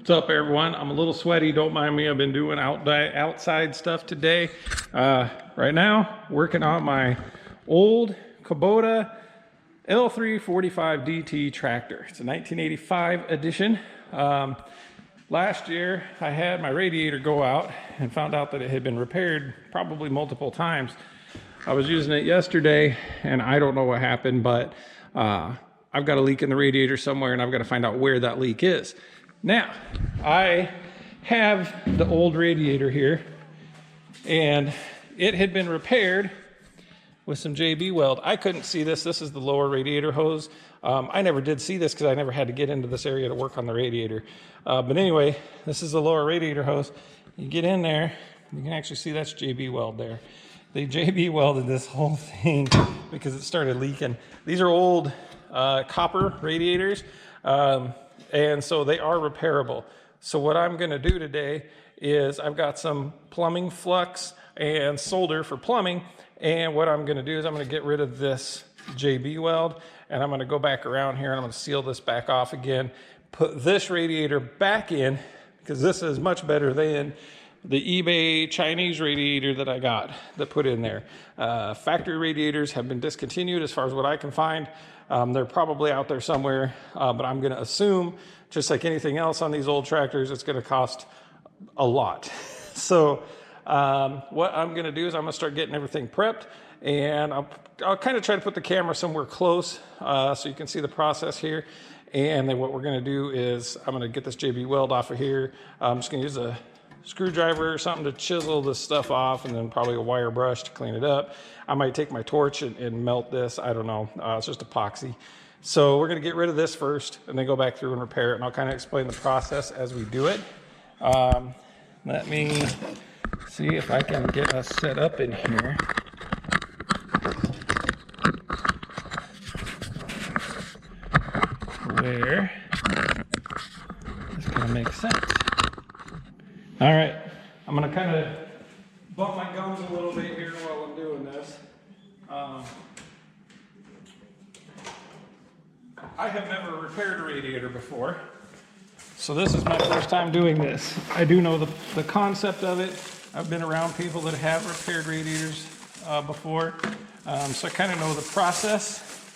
What's up, everyone? I'm a little sweaty, don't mind me. I've been doing outside stuff today. Right now, working on my old Kubota L345DT tractor. It's a 1985 edition. Last year, I had my radiator go out and found out that it had been repaired probably multiple times. I was using it yesterday, and I don't know what happened, but I've got a leak in the radiator somewhere, and I've got to find out where that leak is. Now, I have the old radiator here, and it had been repaired with some JB weld. I couldn't see this. This is the lower radiator hose. I never did see this because I never had to get into this area to work on the radiator. But anyway, this is the lower radiator hose. You get in there, you can actually see that's JB weld there. They JB welded this whole thing because it started leaking. These are old copper radiators. And so they are repairable. So what I'm gonna do today is I've got some plumbing flux and solder for plumbing. And what I'm gonna do is I'm gonna get rid of this JB weld, and I'm gonna go back around here and I'm gonna seal this back off again, put this radiator back in, because this is much better than the eBay Chinese radiator that I got that put in there. Factory radiators have been discontinued as far as what I can find. They're probably out there somewhere, but I'm gonna assume, just like anything else on these old tractors, it's gonna cost a lot. So what I'm gonna do is I'm gonna start getting everything prepped, and I'll kind of try to put the camera somewhere close so you can see the process here. And then what we're gonna do is I'm gonna get this JB weld off of here. I'm just gonna use a screwdriver or something to chisel this stuff off, and then probably a wire brush to clean it up. I might take my torch and melt this. I don't know. It's just epoxy. So we're going to get rid of this first and then go back through and repair it. And I'll kind of explain the process as we do it. Let me see if I can get us set up in here. Where this kind of makes sense. All right, I'm gonna kind of bump my gums a little bit here while I'm doing this. I have never repaired a radiator before, so this is my first time doing this. I do know the concept of it. I've been around people that have repaired radiators before, so I kind of know the process.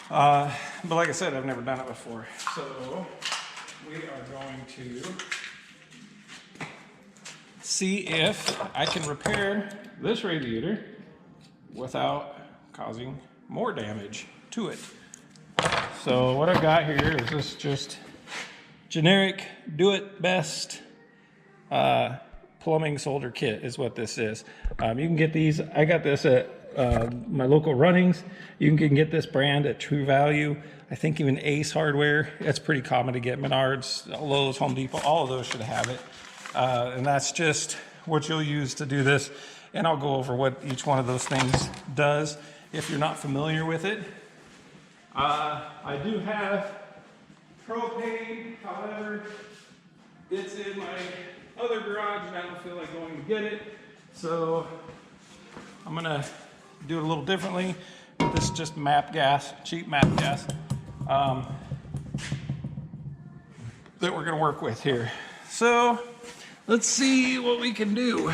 But like I said, I've never done it before. So we are going to see if I can repair this radiator without causing more damage to it. So what I've got here is this just generic do-it-best plumbing solder kit is what this is. You can get these, I got this at my local Runnings. You can get this brand at True Value. I think even Ace Hardware. It's pretty common to get. Menards, Lowe's, Home Depot, all of those should have it. And that's just what you'll use to do this. And I'll go over what each one of those things does if you're not familiar with it. I do have propane, however, it's in my other garage and I don't feel like going to get it. So I'm gonna do it a little differently. This is just MAP gas, cheap MAP gas, that we're gonna work with here. So let's see what we can do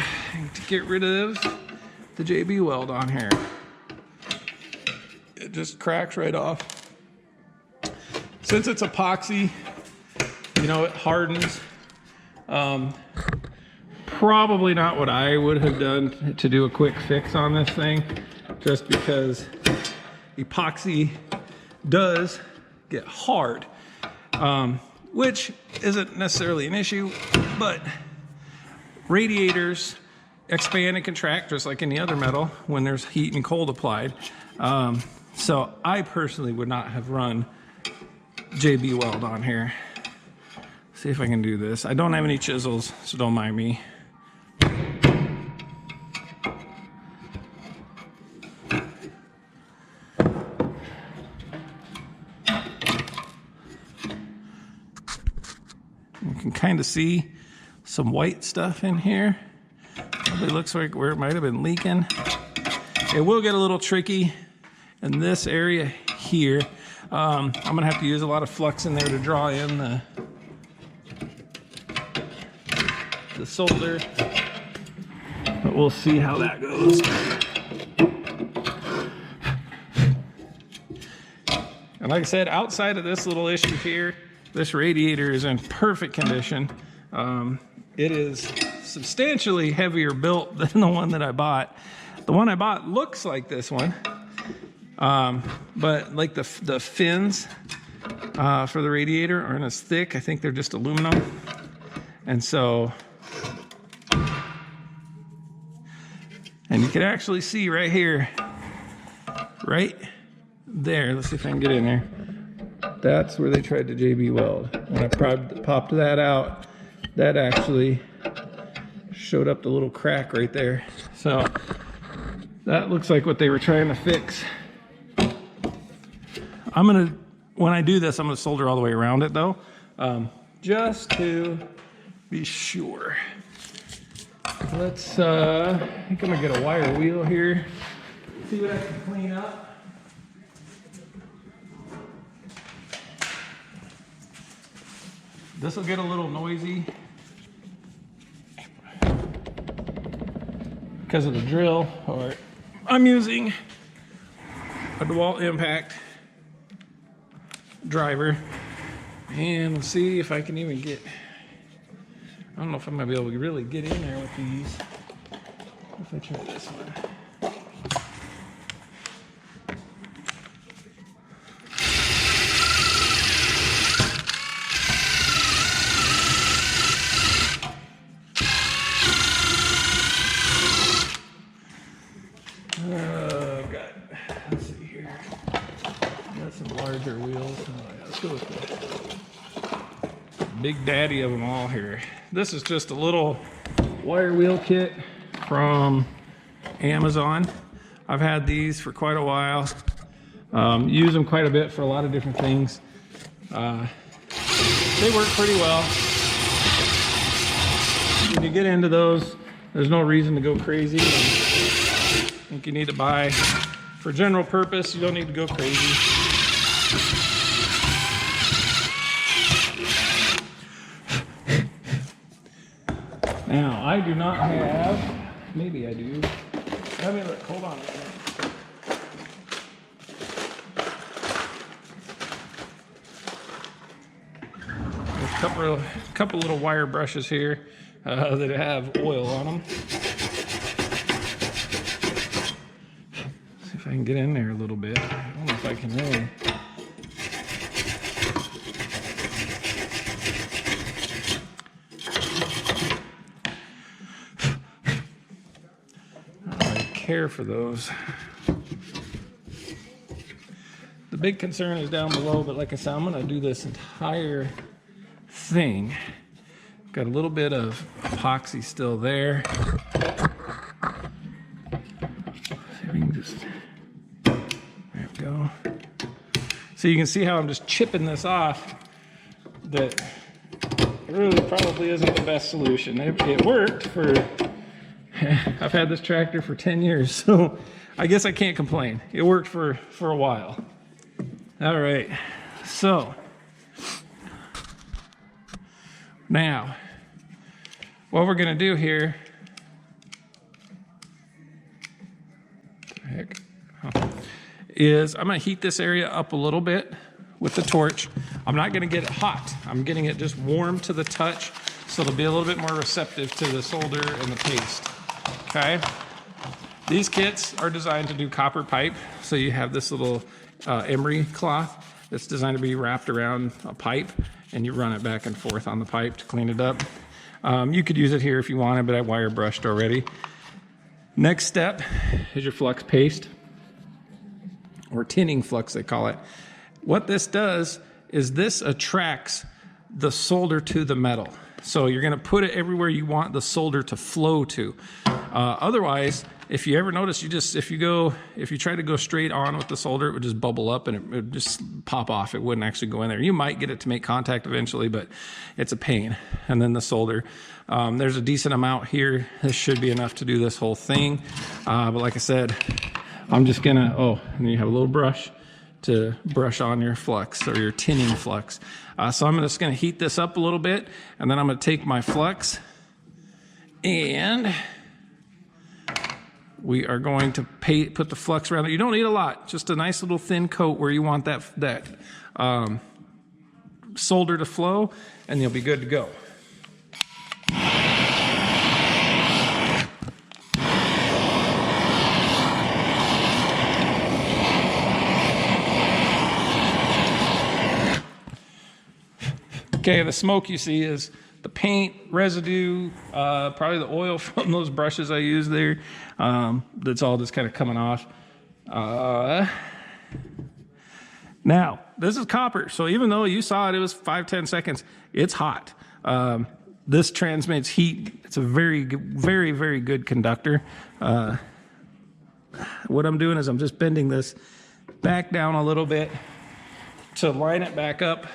to get rid of the JB weld on here. It just cracks right off. Since it's epoxy, you know, it hardens. Probably not what I would have done to do a quick fix on this thing, just because epoxy does get hard, which isn't necessarily an issue, but radiators expand and contract just like any other metal when there's heat and cold applied. So I personally would not have run JB weld on here. See if I can do this. I don't have any chisels, so don't mind me. You can kind of see some white stuff in here. Probably looks like where it might have been leaking. It will get a little tricky in this area here. I'm gonna have to use a lot of flux in there to draw in the solder, but we'll see how that goes. And like I said, outside of this little issue here, this radiator is in perfect condition. It is substantially heavier built than the one that I bought. The one I bought looks like this one, but like the fins for the radiator aren't as thick. I think they're just aluminum. And so, and you can actually see right here, right there, let's see if I can get in there. That's where they tried to JB weld. When I popped that out, that actually showed up the little crack right there. So that looks like what they were trying to fix. When I do this, I'm gonna solder all the way around it though, just to be sure. Let's, I think I'm gonna get a wire wheel here, see what I can clean up. This will get a little noisy because of the drill, or I'm using a DeWalt impact driver. And we'll see if I can even get, I don't know if I'm gonna be able to really get in there with these. If I try this one. Let's see here. Got some larger wheels. Let's go with the big daddy of them all here. This is just a little wire wheel kit from Amazon. I've had these for quite a while. Use them quite a bit for a lot of different things. They work pretty well. When you get into those, there's no reason to go crazy. I think you need to buy for general purpose. You don't need to go crazy. Now, I do not have, maybe I do. Let me look, hold on a minute. There's a couple little wire brushes here that have oil on them. See if I can get in there a little bit. I don't know if I can really. Care for those. The big concern is down below, but like I said, I'm going to do this entire thing. Got a little bit of epoxy still there. See if we can just, there we go. So you can see how I'm just chipping this off. That really probably isn't the best solution. It worked for, I've had this tractor for 10 years, so I guess I can't complain. It worked for a while. All right, so now what we're gonna do here, is I'm gonna heat this area up a little bit with the torch. I'm not gonna get it hot. I'm getting it just warm to the touch, so it'll be a little bit more receptive to the solder and the paste. Okay, these kits are designed to do copper pipe. So you have this little emery cloth that's designed to be wrapped around a pipe, and you run it back and forth on the pipe to clean it up. You could use it here if you wanted, but I wire brushed already. Next step is your flux paste, or tinning flux they call it. What this does is this attracts the solder to the metal. So you're going to put it everywhere you want the solder to flow to. Otherwise, if you ever notice, if you try to go straight on with the solder, it would just bubble up and it would just pop off. It wouldn't actually go in there. You might get it to make contact eventually, but it's a pain. And then the solder, there's a decent amount here. This should be enough to do this whole thing. But like I said, I'm just gonna, and then you have a little brush to brush on your flux or your tinning flux. So I'm just gonna heat this up a little bit, and then I'm gonna take my flux And we are going to put the flux around it. You don't need a lot, just a nice little thin coat where you want that solder to flow, and you'll be good to go. Okay, the smoke you see is the paint residue, probably the oil from those brushes I used there. That's all just kind of coming off. Now, this is copper, so even though you saw it was 5-10 seconds, it's hot. This transmits heat. It's a very, very, very good conductor. What I'm doing is I'm just bending this back down a little bit to line it back up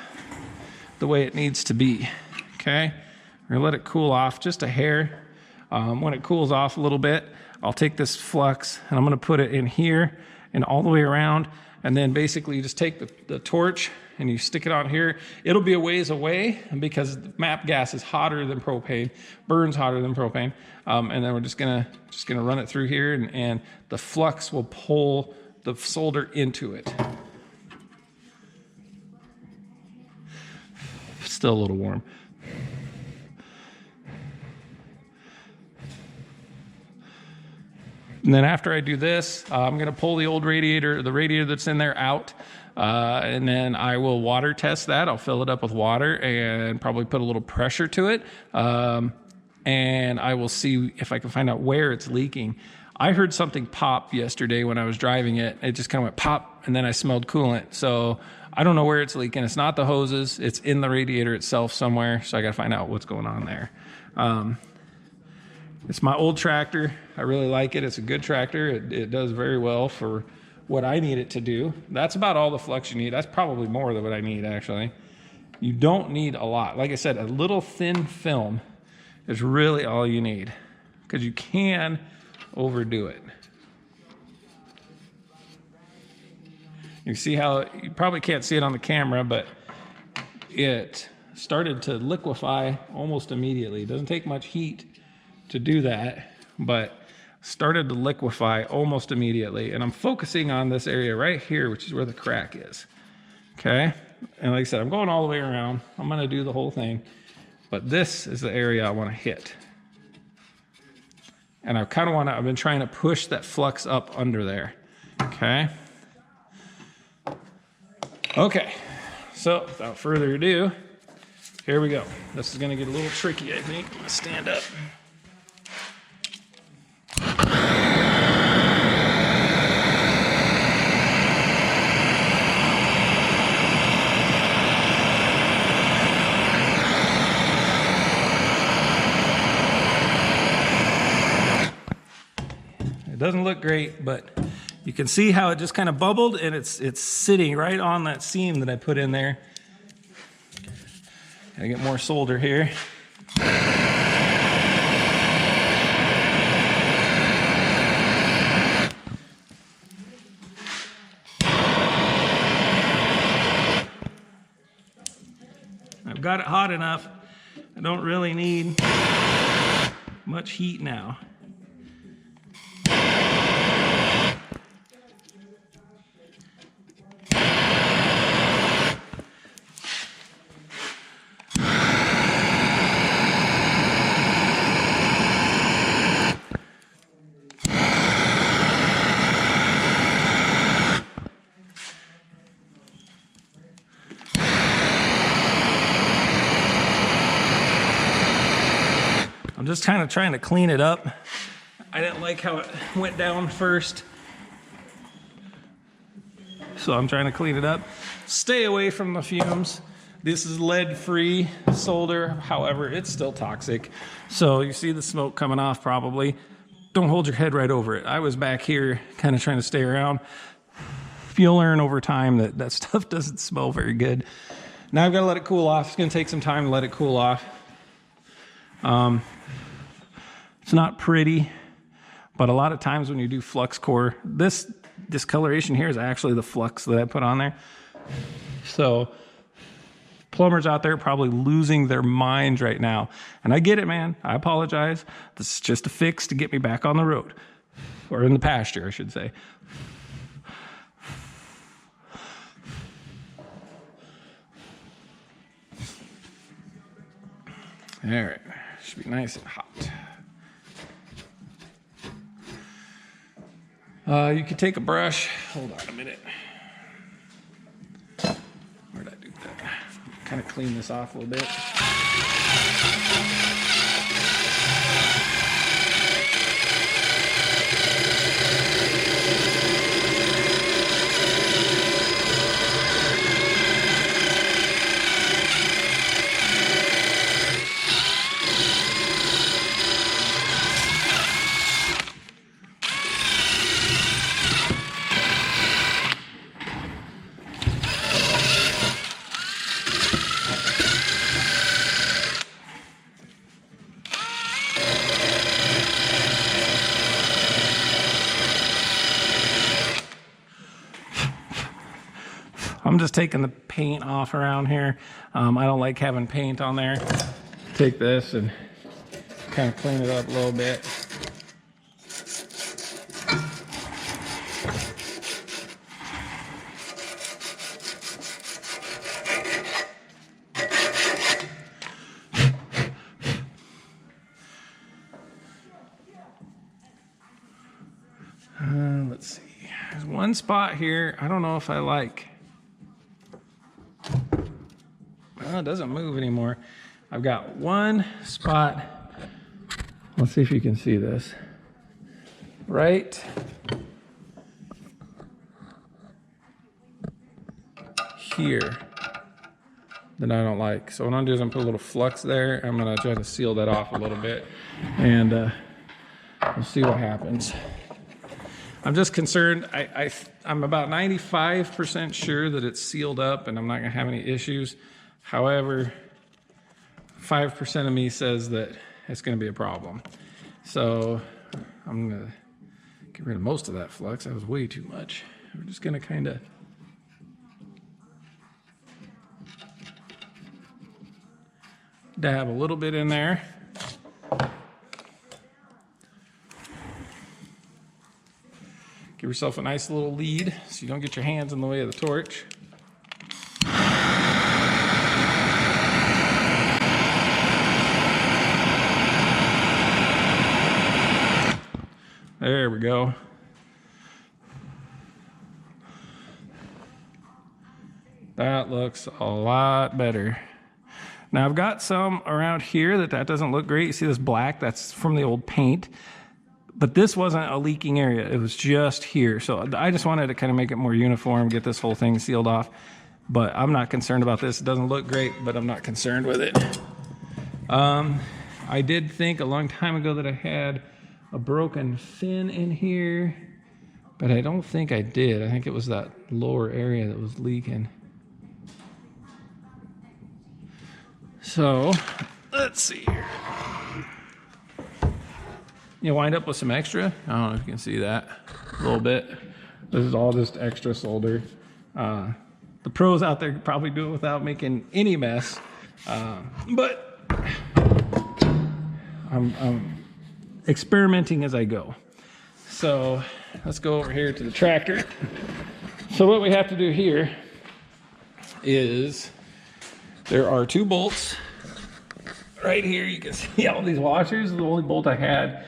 the way it needs to be. Okay, we're gonna let it cool off just a hair. When it cools off a little bit, I'll take this flux and I'm gonna put it in here and all the way around, and then basically you just take the torch and you stick it on here. It'll be a ways away because MAP gas is hotter than propane, burns hotter than propane, and then we're just gonna run it through here, and the flux will pull the solder into it. Still a little warm. And then after I do this, I'm going to pull the old radiator, the radiator that's in there, out. And then I will water test that. I'll fill it up with water and probably put a little pressure to it. And I will see if I can find out where it's leaking. I heard something pop yesterday when I was driving it. It just kind of went pop, and then I smelled coolant. So I don't know where it's leaking. It's not the hoses. It's in the radiator itself somewhere. So I got to find out what's going on there. It's my old tractor. I really like it. It's a good tractor. It does very well for what I need it to do. That's about all the flux you need. That's probably more than what I need, actually. You don't need a lot. Like I said, a little thin film is really all you need, because you can overdo it. You see how, you probably can't see it on the camera, but it started to liquefy almost immediately. It doesn't take much heat to do that, but started to liquefy almost immediately. And I'm focusing on this area right here, which is where the crack is. Okay? And like I said, I'm going all the way around. I'm gonna do the whole thing, but this is the area I wanna hit. And I kind of want to, I've been trying to push that flux up under there. Okay. Okay. So without further ado, here we go. This is going to get a little tricky, I think. I'm going to stand up. It doesn't look great, but you can see how it just kind of bubbled, and it's sitting right on that seam that I put in there. Gotta get more solder here. I've got it hot enough. I don't really need much heat now. I'm just kind of trying to clean it up. I didn't like how it went down first, so I'm trying to clean it up. Stay away from the fumes. This is lead-free solder, however, it's still toxic. So you see the smoke coming off probably. Don't hold your head right over it. I was back here kind of trying to stay around. You'll learn over time that that stuff doesn't smell very good. Now I've got to let it cool off. It's going to take some time to let it cool off. It's not pretty, but a lot of times when you do flux core, this discoloration here is actually the flux that I put on there. So plumbers out there probably losing their minds right now. And I get it, man. I apologize. This is just a fix to get me back on the road. Or in the pasture, I should say. All right. Should be nice and hot. You could take a brush. Hold on a minute. Where'd I do that? Kind of clean this off a little bit. I'm just taking the paint off around here. I don't like having paint on there. Take this and kind of clean it up a little bit. Let's see. There's one spot here I don't know if I like. Well, it doesn't move anymore. I've got one spot. Let's see if you can see this. Right here that I don't like. So what I'm gonna do is I'm gonna put a little flux there. I'm gonna try to seal that off a little bit, and we'll see what happens. I'm just concerned. I'm about 95% sure that it's sealed up and I'm not gonna have any issues. However, 5% of me says that it's gonna be a problem. So I'm gonna get rid of most of that flux. That was way too much. We're just gonna kind of dab a little bit in there. Give yourself a nice little lead so you don't get your hands in the way of the torch. There we go. That looks a lot better. Now I've got some around here that doesn't look great. You see this black? That's from the old paint. But this wasn't a leaking area. It was just here. So I just wanted to kind of make it more uniform, get this whole thing sealed off. But I'm not concerned about this. It doesn't look great, but I'm not concerned with it. I did think a long time ago that I had a broken fin in here, but I don't think I did. I think it was that lower area that was leaking. So let's see here. You wind up with some extra. I don't know if you can see that a little bit. This is all just extra solder. The pros out there could probably do it without making any mess. But I'm experimenting as I go. So let's go over here to the tractor. So what we have to do here is there are two bolts right here. You can see all these washers. This is the only bolt I had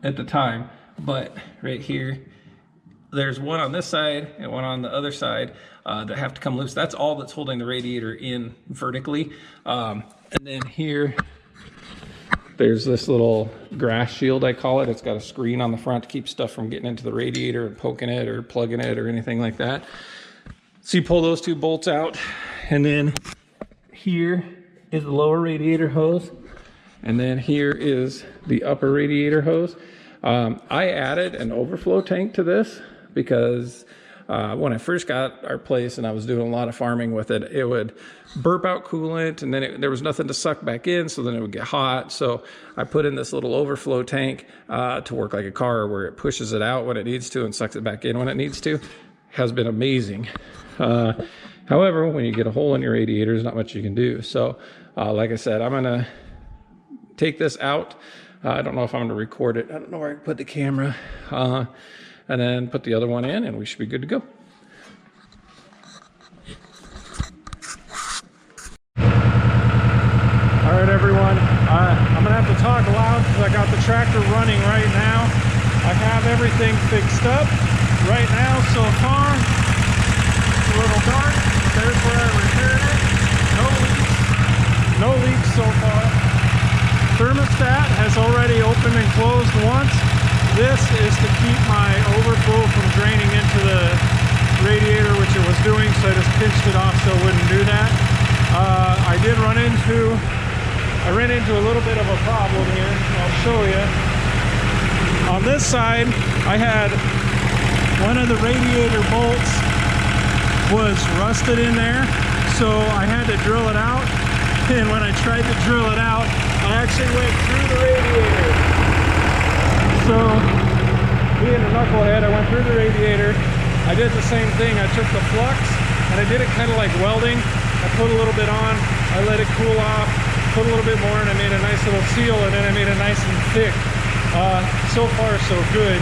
at the time, but right here there's one on this side and one on the other side that have to come loose. That's all that's holding the radiator in vertically. And then here there's this little grass shield, I call it. It's got a screen on the front to keep stuff from getting into the radiator and poking it or plugging it or anything like that. So you pull those two bolts out, and then here is the lower radiator hose. And then here is the upper radiator hose. I added an overflow tank to this because when I first got our place and I was doing a lot of farming with it, it would burp out coolant, and then there was nothing to suck back in, so then it would get hot. So I put in this little overflow tank to work like a car, where it pushes it out when it needs to and sucks it back in when it needs to. Has been amazing. However, when you get a hole in your radiator, there's not much you can do. So like I said, I'm gonna take this out. I don't know if I'm gonna record it. I don't know where I can put the camera. And then put the other one in and we should be good to go. All right, everyone. I'm gonna have to talk loud because I got the tractor running right now. I have everything fixed up right now so far. It's a little dark. There's where I repaired it. No leaks so far. Thermostat has already opened and closed once. This is to keep my overflow from draining into the radiator, which it was doing, so I just pinched it off so it wouldn't do that. I ran into a little bit of a problem here. I'll show you. On this side, I had one of the radiator bolts was rusted in there, so I had to drill it out. And when I tried to drill it out, I actually went through the radiator. So, being a knucklehead, I went through the radiator. I did the same thing. I took the flux and I did it kind of like welding. I put a little bit on, I let it cool off, put a little bit more, and I made a nice little seal, and then I made it nice and thick. So far, so good.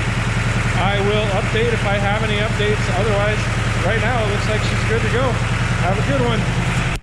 I will update if I have any updates. Otherwise, right now, it looks like she's good to go. Have a good one.